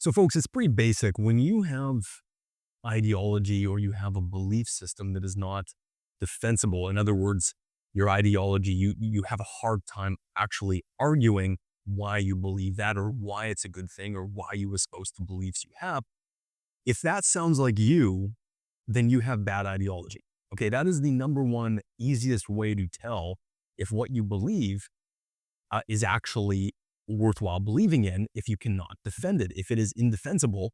So folks, it's pretty basic. When you have ideology or you have a belief system that is not defensible, in other words, your ideology, you have a hard time actually arguing why you believe that or why it's a good thing or why you espouse the beliefs you have. If that sounds like you, then you have bad ideology. Okay, that is the number one easiest way to tell if what you believe is actually worthwhile believing in if you cannot defend it. If it is indefensible,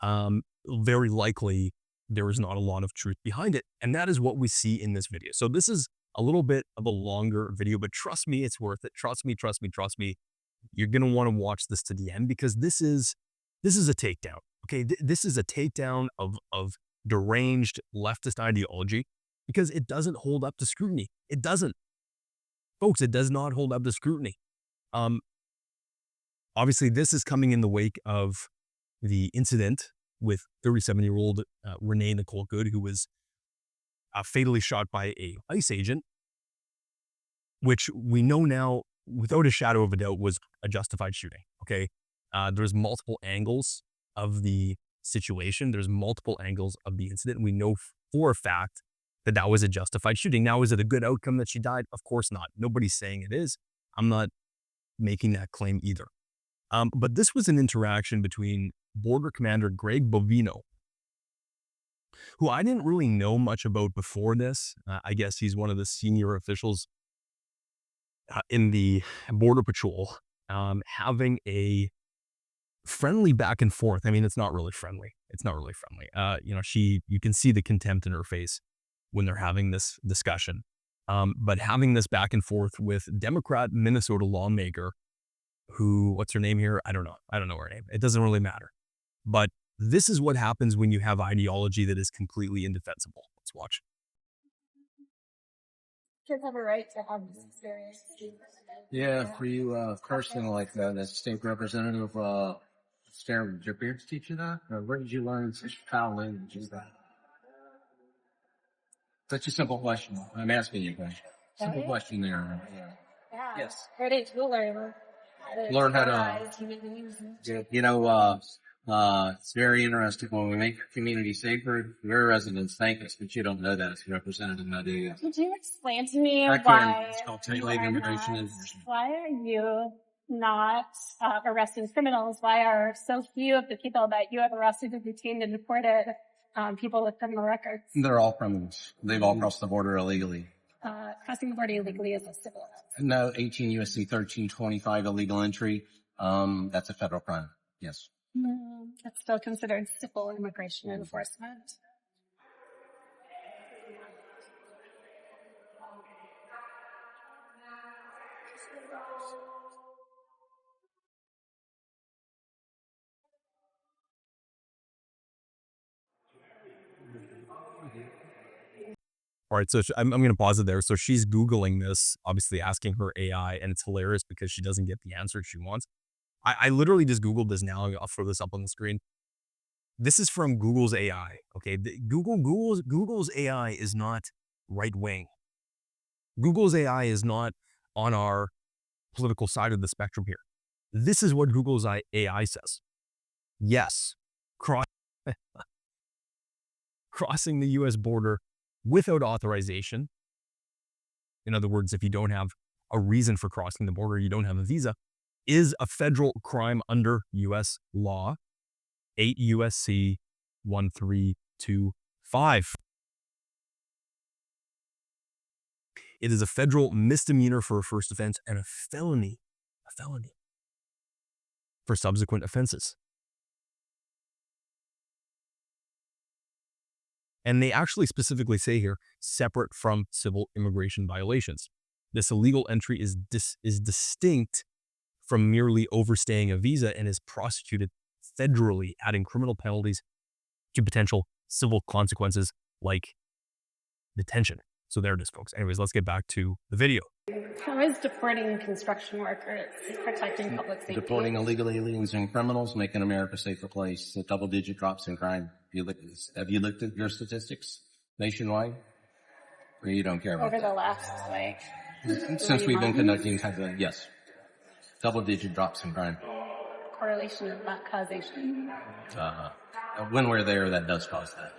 very likely there is not a lot of truth behind it. And that is what we see in this video. So this is a little bit of a longer video, but trust me, it's worth it. Trust me, trust me, trust me. You're going to want to watch this to the end because this is a takedown. Okay, this is a takedown of deranged leftist ideology because it doesn't hold up to scrutiny. It doesn't. Folks, it does not hold up to scrutiny. Obviously, this is coming in the wake of the incident with 37-year-old Renee Nicole Good, who was fatally shot by a ICE agent, which we know now, without a shadow of a doubt, was a justified shooting. Okay, there's multiple angles of the situation. There's multiple angles of the incident. We know for a fact that that was a justified shooting. Now, is it a good outcome that she died? Of course not. Nobody's saying it is. I'm not making that claim either. But this was an interaction between Border Commander Greg Bovino, who I didn't really know much about before this. I guess he's one of the senior officials in the Border Patrol, having a friendly back and forth. I mean, it's not really friendly. It's not really friendly. You can see the contempt in her face when they're having this discussion. But having this back and forth with Democrat Minnesota lawmaker, who, what's her name here? I don't know. I don't know her name. It doesn't really matter. But this is what happens when you have ideology that is completely indefensible. Let's watch. Kids have a right to have this experience. Yeah, for you personally, like the state representative, Sarah, did your parents teach you that? Or where did you learn such foul language as that? Such a simple question. I'm asking you guys. Simple question there. Yeah. Yes. Where did you learn? Learn how to, it's very interesting when we make our community safer. Your residents thank us, but you don't know that as a representative, do you? Could you explain to me It's called tailored immigration and why are you not arresting criminals? Why are so few of the people that you have arrested and detained and deported people with criminal records? They're all criminals. They've all crossed the border illegally. Crossing the border illegally is a civil offense. No, 18 U.S.C. 1325 illegal entry. That's a federal crime. Yes. That's still considered civil immigration enforcement. All right, so I'm going to pause it there. So she's Googling this, obviously asking her AI, and it's hilarious because she doesn't get the answer she wants. I literally just Googled this now. I'll throw this up on the screen. This is from Google's AI. Okay, Google's AI is not right wing. Google's AI is not on our political side of the spectrum here. This is what Google's AI says. Yes, crossing the U.S. border without authorization. In other words, if you don't have a reason for crossing the border, you don't have a visa, is a federal crime under U.S. law, 8 U.S.C. 1325. It is a federal misdemeanor for a first offense and a felony for subsequent offenses. And they actually specifically say here, separate from civil immigration violations. This illegal entry is distinct from merely overstaying a visa and is prosecuted federally, adding criminal penalties to potential civil consequences like detention. So there it is, folks. Anyways, let's get back to the video. How is deporting construction workers protecting public safety? Deporting illegal aliens and criminals, making America a safer place. The double-digit drops in crime. Have you looked at your statistics nationwide? Or you don't care about Over that? the last, Since we've been conducting yes. Double-digit drops in crime. correlation, not causation. When we're there, that does cause that.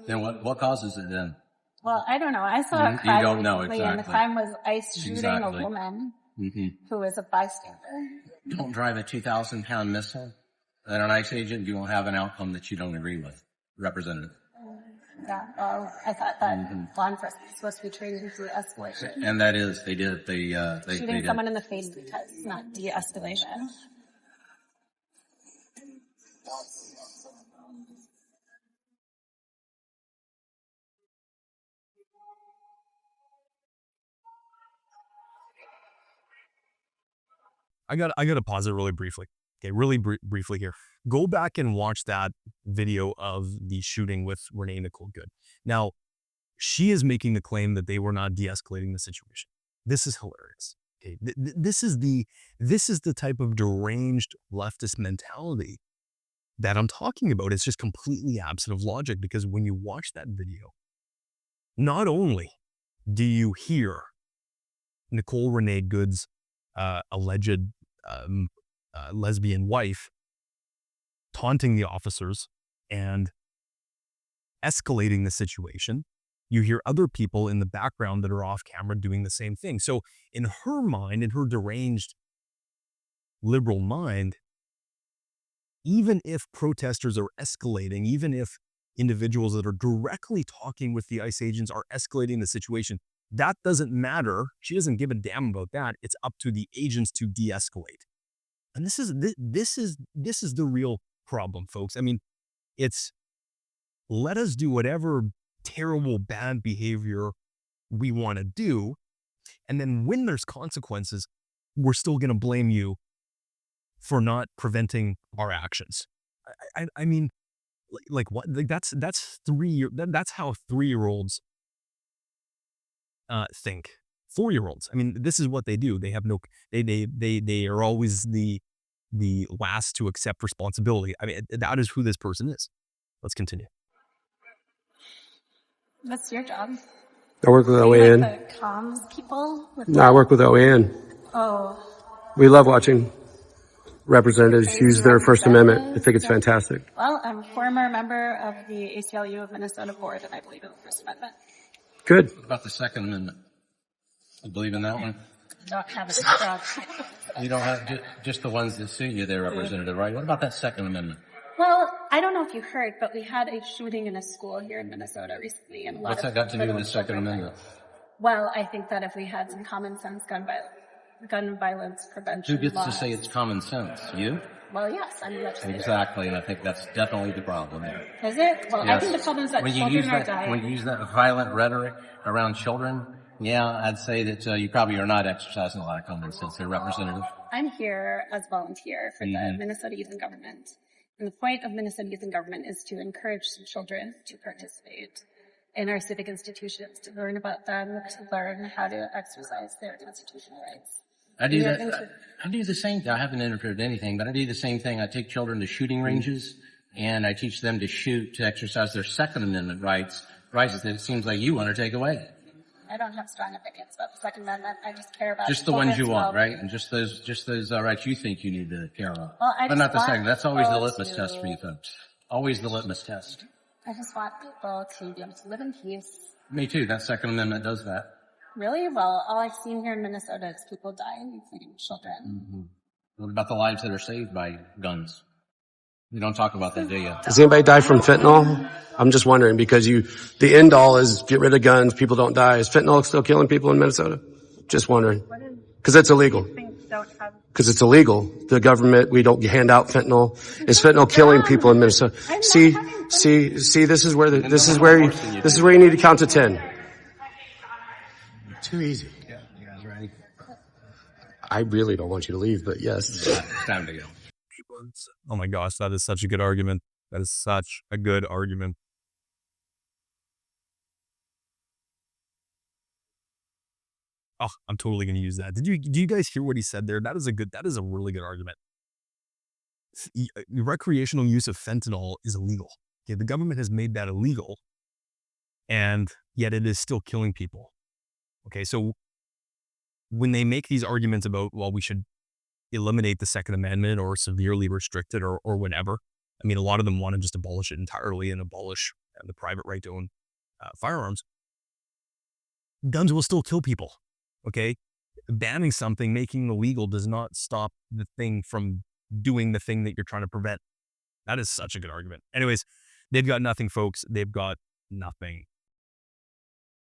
Then what causes it then? Well, I don't know. I saw a crime You don't know recently, and the exactly. crime was ICE shooting Exactly. a woman Mm-hmm. who was a bystander. Don't drive a 2,000-pound missile at an ICE agent. You will have an outcome that you don't agree with, Representative. Yeah, well, I thought that law enforcement was supposed to be trained in de-escalation. And that is, they did. They Shooting someone in the face because not de-escalation. I got to pause it really briefly. Okay, really briefly here. Go back and watch that video of the shooting with Renee Nicole Good. Now, she is making the claim that they were not de-escalating the situation. This is hilarious. Okay, this is the type of deranged leftist mentality that I'm talking about. It's just completely absent of logic, because when you watch that video, not only do you hear Nicole Renee Good's alleged lesbian wife taunting the officers and escalating the situation, you hear other people in the background that are off camera doing the same thing. So in her mind, in her deranged liberal mind, even if protesters are escalating, even if individuals that are directly talking with the ICE agents are escalating the situation, that doesn't matter. She doesn't give a damn about that. It's up to the agents to de-escalate. And this is the real problem, folks. I mean, it's let us do whatever terrible bad behavior we want to do, and then when there's consequences, we're still going to blame you for not preventing our actions. I mean, like what? Like that's that's how 3-year-olds think. 4-year-olds. I mean, this is what they do. They have no. They are always the last to accept responsibility. I mean, that is who this person is. Let's continue. What's your job? I work with Are you OAN. like the comms people? No, I work with OAN. Oh, We love watching representatives use their First Amendment. I think it's fantastic. well, I'm a former member of the ACLU of Minnesota board, and I believe in the First Amendment. Good. What about the Second Amendment? You believe in that one? Don't have a job. You don't have just the ones that suit you there, Representative, right? What about that Second Amendment? Well, I don't know if you heard, but we had a shooting in a school here in Minnesota recently, and a lot What's of that got to do with little the Second children Amendment? died. Well, I think that if we had some common sense gun violence prevention Who gets laws. to say it's common sense? You? Well, yes, I'm a legislator. Exactly, and I think that's definitely the problem there. Is it? Well, I Yes. think the problem is that When you children use are that, dying. when you use that violent rhetoric around children, yeah, I'd say that you probably are not exercising a lot of common sense here, Representative. I'm here as a volunteer for the Minnesota Youth in Government. And the point of Minnesota Youth in Government is to encourage children to participate in our civic institutions, to learn about them, to learn how to exercise their constitutional rights. I do Yeah, that. I do the same thing. I haven't interfered in anything, but I do the same thing. I take children to shooting ranges, and I teach them to shoot, to exercise their Second Amendment rights that it seems like you want to take away. I don't have strong opinions about the Second Amendment. I just care about Just the ones you children's want, well-being. right? And just those rights you think you need to care about. Well, I But just not the want second. That's always the people litmus test for you folks. Always the litmus test. I just want people to be able to live in peace. Me too. That Second Amendment does that. Really? Well, all I've seen here in Minnesota is people dying, including children. What about the lives that are saved by guns? You don't talk about that, do you? Does anybody die from fentanyl? I'm just wondering, because the end all is get rid of guns, people don't die. Is fentanyl still killing people in Minnesota? Just wondering. Because it's illegal. Because it's illegal. The government, we don't hand out fentanyl. Is fentanyl killing people in Minnesota? See, this is where you need to count to 10. Too easy. Yeah, you guys ready? I really don't want you to leave, but yes. It's time to go. Oh my gosh, that is such a good argument. That is such a good argument. Oh, I'm totally going to use that. Do you guys hear what he said there? That is a really good argument. Recreational use of fentanyl is illegal. Okay, the government has made that illegal, and yet it is still killing people. Okay, so when they make these arguments about, well, we should eliminate the Second Amendment or severely restrict it or whatever. I mean, a lot of them want to just abolish it entirely and abolish the private right to own firearms. Guns will still kill people, okay? Banning something, making it illegal does not stop the thing from doing the thing that you're trying to prevent. That is such a good argument. Anyways, they've got nothing, folks. They've got nothing.